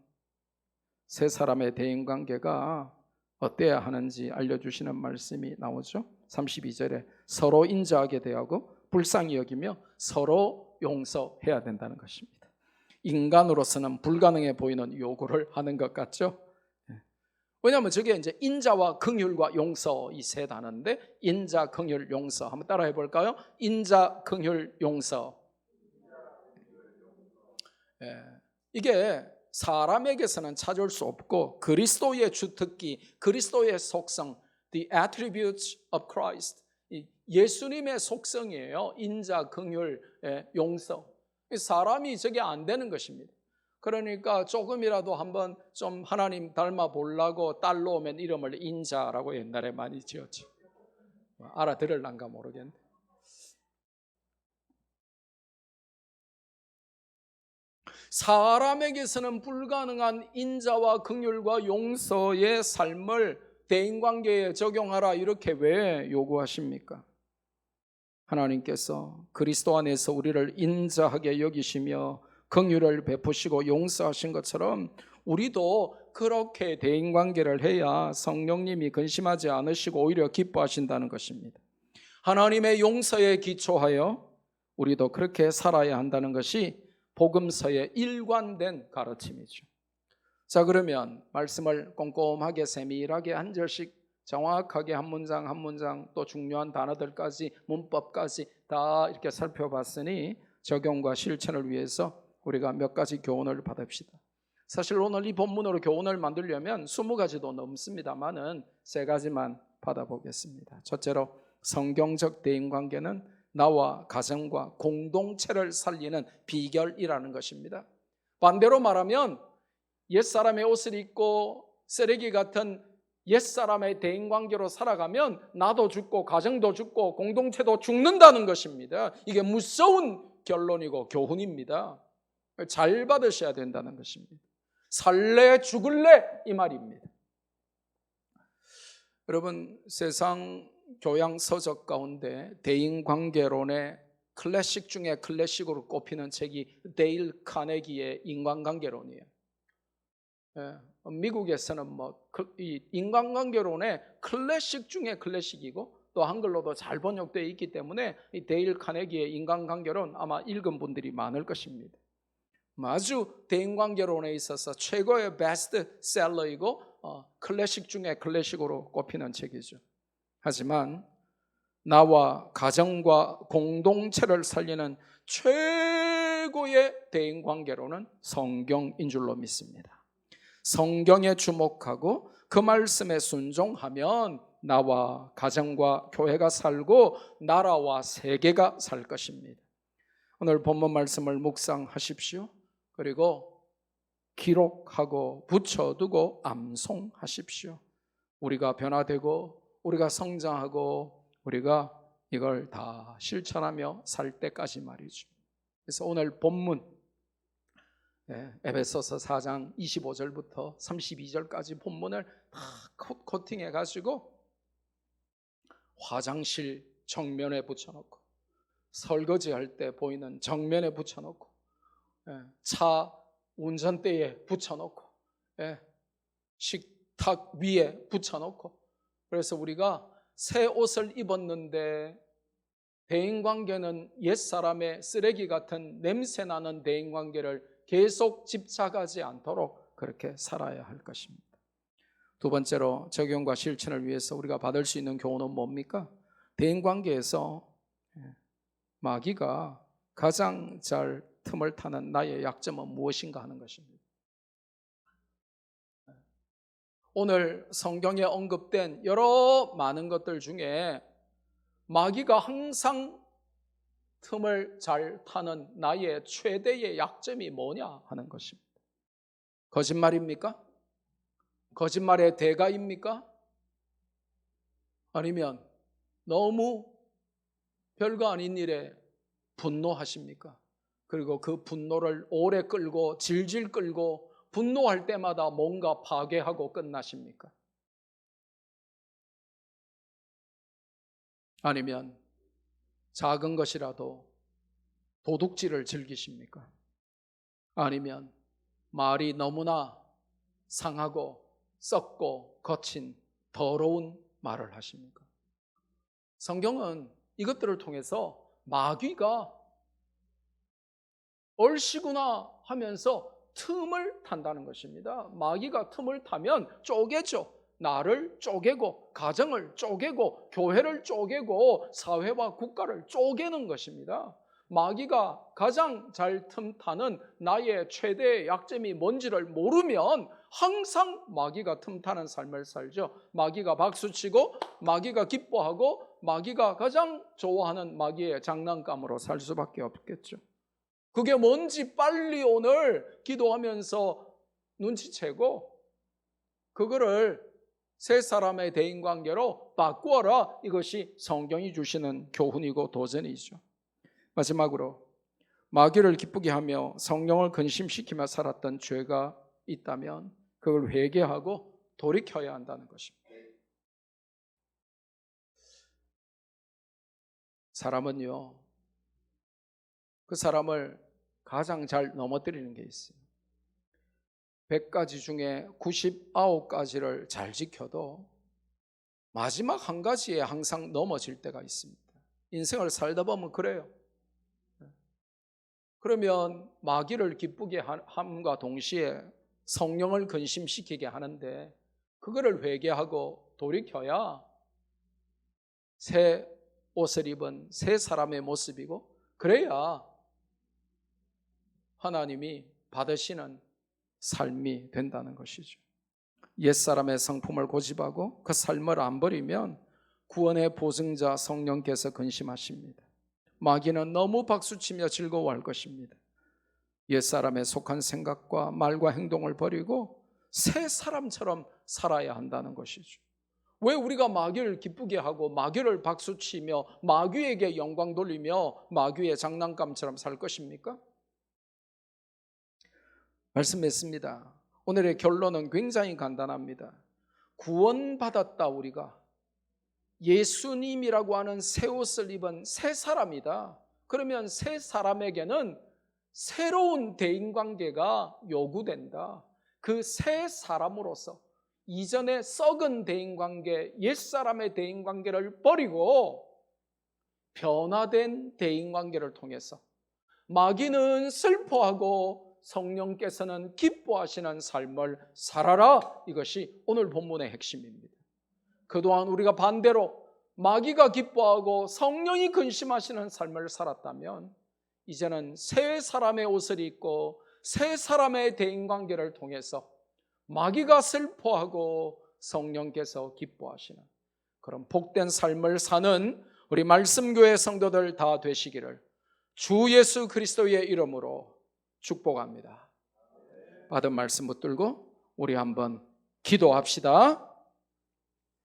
세 사람의 대인관계가 어때야 하는지 알려주시는 말씀이 나오죠. 32절에 서로 인자하게 대하고 불쌍히 여기며 서로 용서해야 된다는 것입니다. 인간으로서는 불가능해 보이는 요구를 하는 것 같죠. 왜냐하면 저게 이제 인자와 긍휼과 용서 이 세 단어인데, 인자, 긍휼, 용서 한번 따라해 볼까요? 인자, 긍휼, 용서. 이게 사람에게서는 찾을 수 없고 그리스도의 주특기, 그리스도의 속성, the attributes of Christ, 예수님의 속성이에요. 인자, 긍휼, 용서. 사람이 저게 안 되는 것입니다. 그러니까 조금이라도 한번 좀 하나님 닮아 보려고 딸로 오면 이름을 인자라고 옛날에 많이 지었죠. 알아들을란가 모르겠네. 사람에게서는 불가능한 인자와 긍휼과 용서의 삶을 대인관계에 적용하라, 이렇게 왜 요구하십니까? 하나님께서 그리스도 안에서 우리를 인자하게 여기시며 긍휼을 베푸시고 용서하신 것처럼 우리도 그렇게 대인관계를 해야 성령님이 근심하지 않으시고 오히려 기뻐하신다는 것입니다. 하나님의 용서에 기초하여 우리도 그렇게 살아야 한다는 것이 복음서의 일관된 가르침이죠. 자, 그러면 말씀을 꼼꼼하게 세밀하게 한 절씩 정확하게 한 문장 한 문장 또 중요한 단어들까지 문법까지 다 이렇게 살펴봤으니 적용과 실천을 위해서 우리가 몇 가지 교훈을 받읍시다. 사실 오늘 이 본문으로 교훈을 만들려면 20가지도 넘습니다만은 3가지만 받아보겠습니다. 첫째로 성경적 대인관계는 나와 가정과 공동체를 살리는 비결이라는 것입니다. 반대로 말하면 옛사람의 옷을 입고 쓰레기 같은 옛사람의 대인관계로 살아가면 나도 죽고 가정도 죽고 공동체도 죽는다는 것입니다. 이게 무서운 결론이고 교훈입니다. 잘 받으셔야 된다는 것입니다. 살래 죽을래 이 말입니다. 여러분, 세상 교양 서적 가운데 대인관계론의 클래식 중에 클래식으로 꼽히는 책이 데일 카네기의 인간관계론이에요. 미국에서는 이 인간관계론의 클래식 중에 클래식이고 또 한글로도 잘 번역되어 있기 때문에 이 데일 카네기의 인간관계론 아마 읽은 분들이 많을 것입니다. 아주 대인관계론에 있어서 최고의 베스트셀러이고 클래식 중에 클래식으로 꼽히는 책이죠. 하지만 나와 가정과 공동체를 살리는 최고의 대인관계론은 성경인 줄로 믿습니다. 성경에 주목하고 그 말씀에 순종하면 나와 가정과 교회가 살고 나라와 세계가 살 것입니다. 오늘 본문 말씀을 묵상하십시오. 그리고 기록하고 붙여두고 암송하십시오. 우리가 변화되고 우리가 성장하고 우리가 이걸 다 실천하며 살 때까지 말이죠. 그래서 오늘 본문 에베소서 4장 25절부터 32절까지 본문을 다 코팅해 가지고 화장실 정면에 붙여놓고 설거지할 때 보이는 정면에 붙여놓고 차 운전대에 붙여놓고 식탁 위에 붙여놓고 그래서 우리가 새 옷을 입었는데 대인관계는 옛사람의 쓰레기 같은 냄새나는 대인관계를 계속 집착하지 않도록 그렇게 살아야 할 것입니다. 두 번째로 적용과 실천을 위해서 우리가 받을 수 있는 교훈은 뭡니까? 대인관계에서 마귀가 가장 잘 틈을 타는 나의 약점은 무엇인가 하는 것입니다. 오늘 성경에 언급된 여러 많은 것들 중에 마귀가 항상 틈을 잘 타는 나의 최대의 약점이 뭐냐 하는 것입니다. 거짓말입니까? 거짓말의 대가입니까? 아니면 너무 별거 아닌 일에 분노하십니까? 그리고 그 분노를 오래 끌고 질질 끌고 분노할 때마다 뭔가 파괴하고 끝나십니까? 아니면 작은 것이라도 도둑질을 즐기십니까? 아니면 말이 너무나 상하고 썩고 거친 더러운 말을 하십니까? 성경은 이것들을 통해서 마귀가 얼씨구나 하면서 틈을 탄다는 것입니다. 마귀가 틈을 타면 쪼개죠. 나를 쪼개고 가정을 쪼개고 교회를 쪼개고 사회와 국가를 쪼개는 것입니다. 마귀가 가장 잘 틈타는 나의 최대의 약점이 뭔지를 모르면 항상 마귀가 틈타는 삶을 살죠. 마귀가 박수치고 마귀가 기뻐하고 마귀가 가장 좋아하는 마귀의 장난감으로 살 수밖에 없겠죠. 그게 뭔지 빨리 오늘 기도하면서 눈치채고 그거를 세 사람의 대인관계로 바꾸어라. 이것이 성경이 주시는 교훈이고 도전이죠. 마지막으로 마귀를 기쁘게 하며 성령을 근심시키며 살았던 죄가 있다면 그걸 회개하고 돌이켜야 한다는 것입니다. 사람은요, 그 사람을 가장 잘 넘어뜨리는 게 있어요. 100가지 중에 99가지를 잘 지켜도 마지막 한 가지에 항상 넘어질 때가 있습니다. 인생을 살다 보면 그래요. 그러면 마귀를 기쁘게 함과 동시에 성령을 근심시키게 하는데 그거를 회개하고 돌이켜야 새 옷을 입은 새 사람의 모습이고 그래야 하나님이 받으시는 삶이 된다는 것이죠. 옛사람의 성품을 고집하고 그 삶을 안 버리면 구원의 보증자 성령께서 근심하십니다. 마귀는 너무 박수치며 즐거워할 것입니다. 옛사람에 속한 생각과 말과 행동을 버리고 새 사람처럼 살아야 한다는 것이죠. 왜 우리가 마귀를 기쁘게 하고 마귀를 박수치며 마귀에게 영광 돌리며 마귀의 장난감처럼 살 것입니까? 말씀했습니다. 오늘의 결론은 굉장히 간단합니다. 구원받았다. 우리가 예수님이라고 하는 새 옷을 입은 새 사람이다. 그러면 새 사람에게는 새로운 대인관계가 요구된다. 그 새 사람으로서 이전에 썩은 대인관계, 옛사람의 대인관계를 버리고 변화된 대인관계를 통해서 마귀는 슬퍼하고 성령께서는 기뻐하시는 삶을 살아라. 이것이 오늘 본문의 핵심입니다. 그동안 우리가 반대로 마귀가 기뻐하고 성령이 근심하시는 삶을 살았다면 이제는 새 사람의 옷을 입고 새 사람의 대인관계를 통해서 마귀가 슬퍼하고 성령께서 기뻐하시는 그런 복된 삶을 사는 우리 말씀교회 성도들 다 되시기를 주 예수 그리스도의 이름으로 축복합니다. 받은 말씀 붙들고 우리 한번 기도합시다.